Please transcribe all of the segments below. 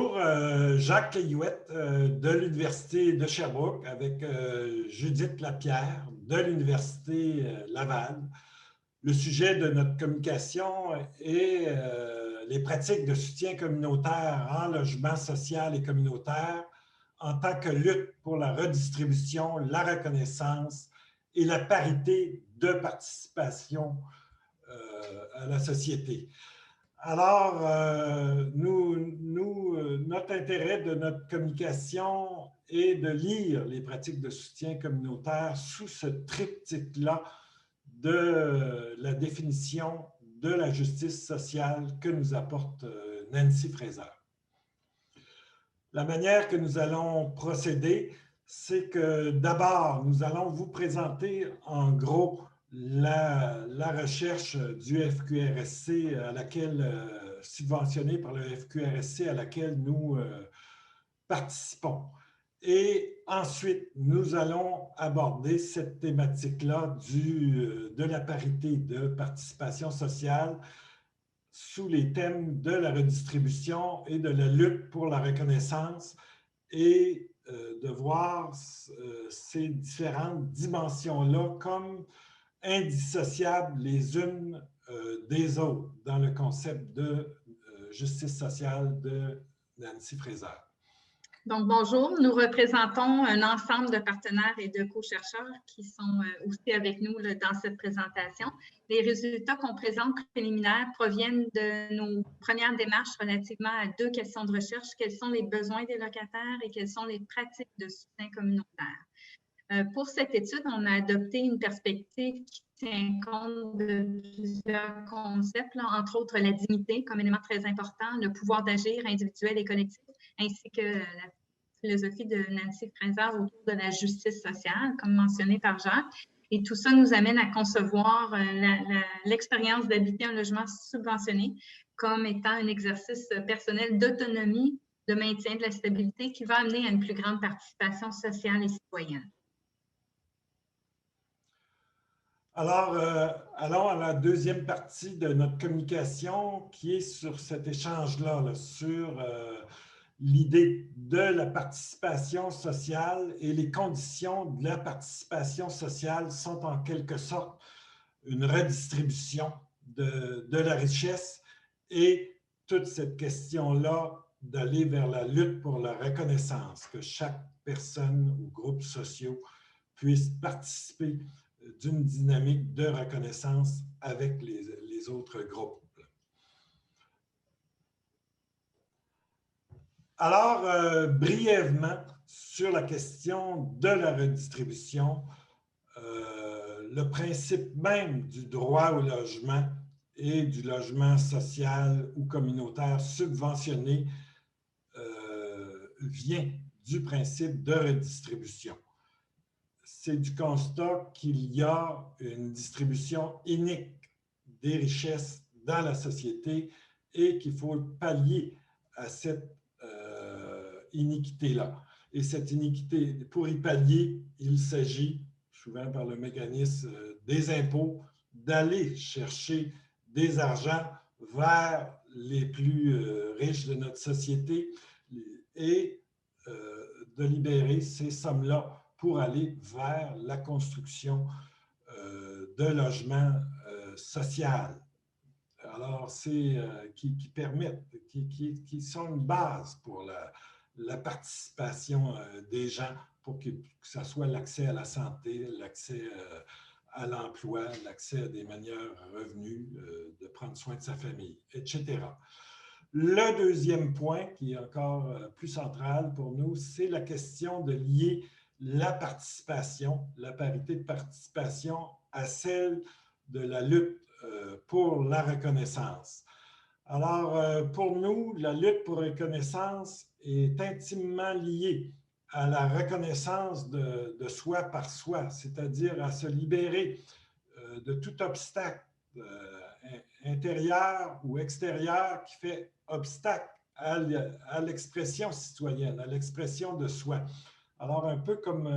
Bonjour, Jacques Caillouette de l'Université de Sherbrooke avec Judith Lapierre de l'Université Laval. Le sujet de notre communication est les pratiques de soutien communautaire en logement social et communautaire en tant que lutte pour la redistribution, la reconnaissance et la parité de participation à la société. Alors, notre intérêt de notre communication est de lire les pratiques de soutien communautaire sous ce triptyque-là de la définition de la justice sociale que nous apporte Nancy Fraser. La manière que nous allons procéder, c'est que d'abord, nous allons vous présenter en gros la recherche du FQRSC à laquelle, subventionnée par le FQRSC à laquelle nous participons. Et ensuite, nous allons aborder cette thématique-là de la parité de participation sociale sous les thèmes de la redistribution et de la lutte pour la reconnaissance et de voir ces différentes dimensions-là comme indissociables les unes des autres dans le concept de justice sociale de Nancy Fraser. Donc, bonjour, nous représentons un ensemble de partenaires et de co-chercheurs qui sont aussi avec nous là, dans cette présentation. Les résultats qu'on présente préliminaires proviennent de nos premières démarches relativement à deux questions de recherche. Quels sont les besoins des locataires et quelles sont les pratiques de soutien communautaire? Pour cette étude, on a adopté une perspective qui tient compte de plusieurs concepts, là, entre autres la dignité comme élément très important, le pouvoir d'agir individuel et collectif, ainsi que la philosophie de Nancy Fraser autour de la justice sociale, comme mentionné par Jacques. Et tout ça nous amène à concevoir l'expérience d'habiter un logement subventionné comme étant un exercice personnel d'autonomie, de maintien de la stabilité qui va amener à une plus grande participation sociale et citoyenne. Alors, allons à la deuxième partie de notre communication qui est sur cet échange-là, sur l'idée de la participation sociale et les conditions de la participation sociale sont en quelque sorte une redistribution de la richesse et toute cette question-là d'aller vers la lutte pour la reconnaissance, que chaque personne ou groupe social puisse participer d'une dynamique de reconnaissance avec les autres groupes. Alors, brièvement, sur la question de la redistribution, le principe même du droit au logement et du logement social ou communautaire subventionné vient du principe de redistribution. C'est du constat qu'il y a une distribution inique des richesses dans la société et qu'il faut pallier à cette iniquité-là. Et cette iniquité, pour y pallier, il s'agit, souvent par le mécanisme des impôts, d'aller chercher des argents vers les plus riches de notre société et de libérer ces sommes-là pour aller vers la construction de logements sociaux. Alors, c'est qui permettent, qui sont une base pour la participation des gens pour que ça soit l'accès à la santé, l'accès à l'emploi, l'accès à des meilleurs revenus, de prendre soin de sa famille, etc. Le deuxième point, qui est encore plus central pour nous, c'est la question de lier la participation, la parité de participation à celle de la lutte pour la reconnaissance. Alors, pour nous, la lutte pour la reconnaissance est intimement liée à la reconnaissance de soi par soi, c'est-à-dire à se libérer de tout obstacle intérieur ou extérieur qui fait obstacle à l'expression citoyenne, à l'expression de soi. Alors, un peu comme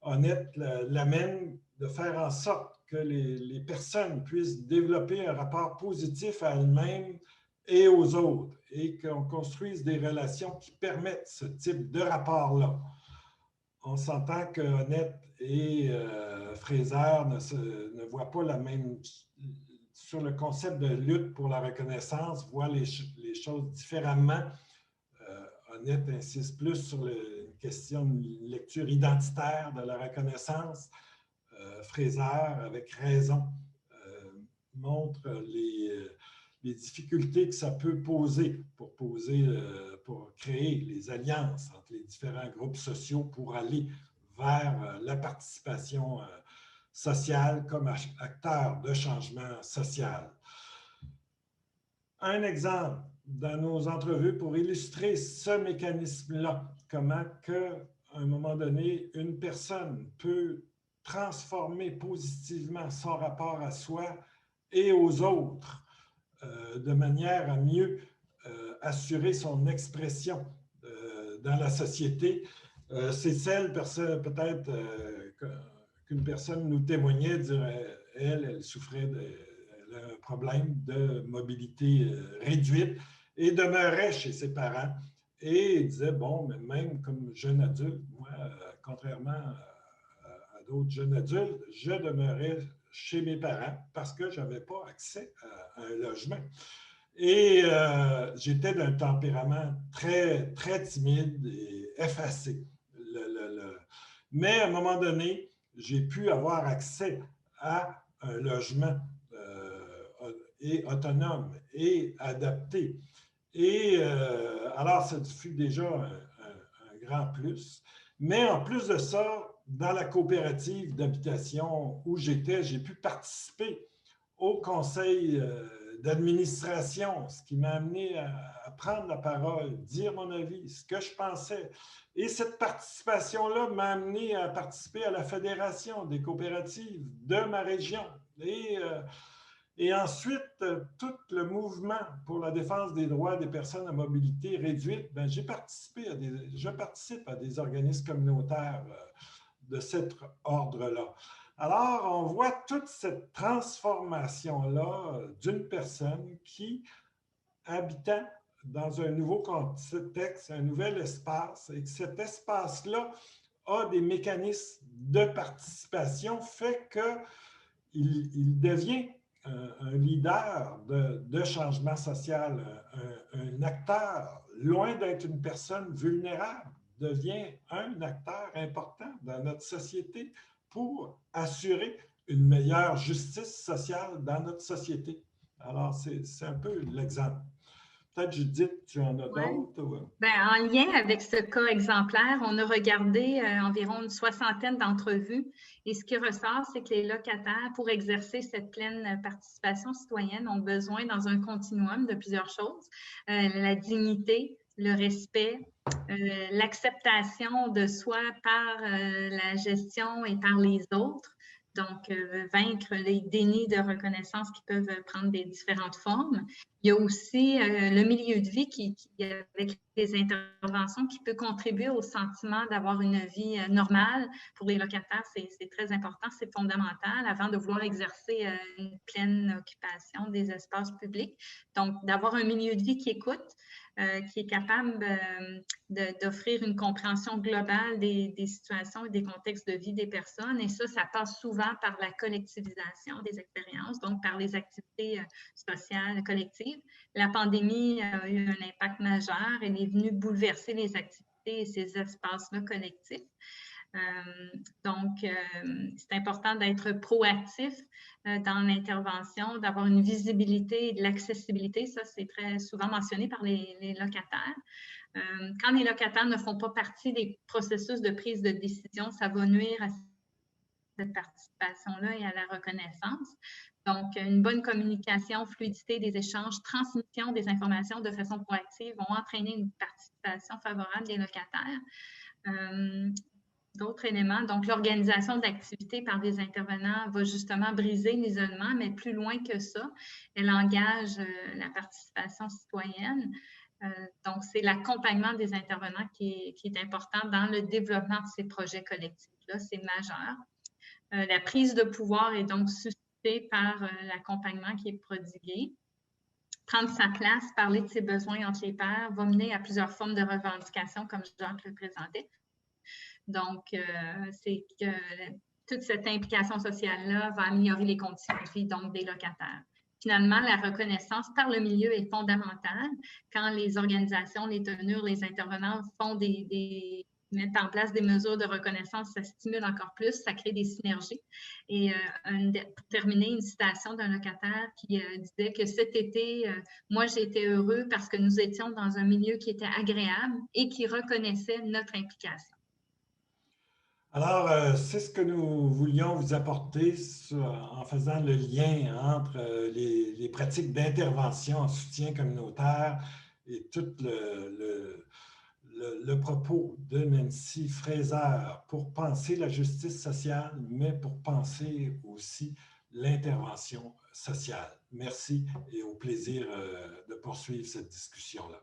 Honnête l'amène, de faire en sorte que les personnes puissent développer un rapport positif à elles-mêmes et aux autres. et qu'on construise des relations qui permettent ce type de rapport-là. On s'entend que Honnête et Fraser ne voient pas la même, sur le concept de lutte pour la reconnaissance, voient les choses différemment. Honnête insiste plus sur une question de lecture identitaire de la reconnaissance. Fraser, avec raison, montre les difficultés que ça peut poser pour créer les alliances entre les différents groupes sociaux pour aller vers la participation sociale comme acteur de changement social. Un exemple dans nos entrevues pour illustrer ce mécanisme-là, comment qu'à un moment donné, une personne peut transformer positivement son rapport à soi et aux autres de manière à mieux assurer son expression dans la société. C'est celle peut-être qu'une personne nous témoignait, dirait, elle souffrait d'un problème de mobilité réduite et demeurait chez ses parents et disait, bon, mais même comme jeune adulte, moi, contrairement à d'autres jeunes adultes, je demeurais chez mes parents parce que je n'avais pas accès à un logement. Et j'étais d'un tempérament très, très timide et effacé. Mais à un moment donné, j'ai pu avoir accès à un logement et autonome et adapté. Et alors, ça fut déjà un grand plus. Mais en plus de ça, dans la coopérative d'habitation où j'étais, j'ai pu participer au conseil d'administration, ce qui m'a amené à prendre la parole, dire mon avis, ce que je pensais. Et cette participation-là m'a amené à participer à la fédération des coopératives de ma région. Et ensuite, tout le mouvement pour la défense des droits des personnes à mobilité réduite, ben, je participe à des organismes communautaires de cet ordre-là. Alors, on voit toute cette transformation-là d'une personne qui, habitant dans un nouveau contexte, un nouvel espace, et que cet espace-là a des mécanismes de participation, fait qu'il devient un leader de changement social, un acteur, loin d'être une personne vulnérable, devient un acteur important dans notre société pour assurer une meilleure justice sociale dans notre société. Alors, c'est un peu l'exemple. Peut-être, Judith, tu en as d'autres? Ouais. Bien, en lien avec ce cas exemplaire, on a regardé environ une soixantaine d'entrevues et ce qui ressort, c'est que les locataires, pour exercer cette pleine participation citoyenne, ont besoin dans un continuum de plusieurs choses. La dignité, le respect, l'acceptation de soi par la gestion et par les autres. Donc, vaincre les dénis de reconnaissance qui peuvent prendre des différentes formes. Il y a aussi le milieu de vie qui, avec les interventions, qui peut contribuer au sentiment d'avoir une vie normale. Pour les locataires, c'est très important, c'est fondamental avant de vouloir exercer une pleine occupation des espaces publics. Donc, d'avoir un milieu de vie qui écoute, qui est capable d'offrir une compréhension globale des situations et des contextes de vie des personnes. Et ça passe souvent par la collectivisation des expériences, donc par les activités sociales collectives. La pandémie a eu un impact majeur. Elle est venue bouleverser les activités et ces espaces-là collectifs. Donc, c'est important d'être proactif dans l'intervention, d'avoir une visibilité et de l'accessibilité. Ça, c'est très souvent mentionné par les locataires. Quand les locataires ne font pas partie des processus de prise de décision, ça va nuire à cette participation-là et à la reconnaissance. Donc, une bonne communication, fluidité des échanges, transmission des informations de façon proactive vont entraîner une participation favorable des locataires. D'autres éléments, donc l'organisation d'activités par des intervenants va justement briser l'isolement, mais plus loin que ça, elle engage la participation citoyenne. Donc, c'est l'accompagnement des intervenants qui est important dans le développement de ces projets collectifs-là, c'est majeur. La prise de pouvoir est donc suscitée par l'accompagnement qui est prodigué. prendre sa place, parler de ses besoins entre les pairs, va mener à plusieurs formes de revendications, comme Jacques le présentait. Donc, c'est que toute cette implication sociale-là va améliorer les conditions de vie donc, des locataires. Finalement, la reconnaissance par le milieu est fondamentale. Quand les organisations, les tenures, les intervenants font mettent en place des mesures de reconnaissance, ça stimule encore plus, ça crée des synergies. Et pour terminer, une citation d'un locataire qui disait que cet été, moi, j'ai été heureux parce que nous étions dans un milieu qui était agréable et qui reconnaissait notre implication. Alors, c'est ce que nous voulions vous apporter en faisant le lien entre les pratiques d'intervention en soutien communautaire et tout le propos de Nancy Fraser pour penser la justice sociale, mais pour penser aussi l'intervention sociale. Merci et au plaisir de poursuivre cette discussion-là.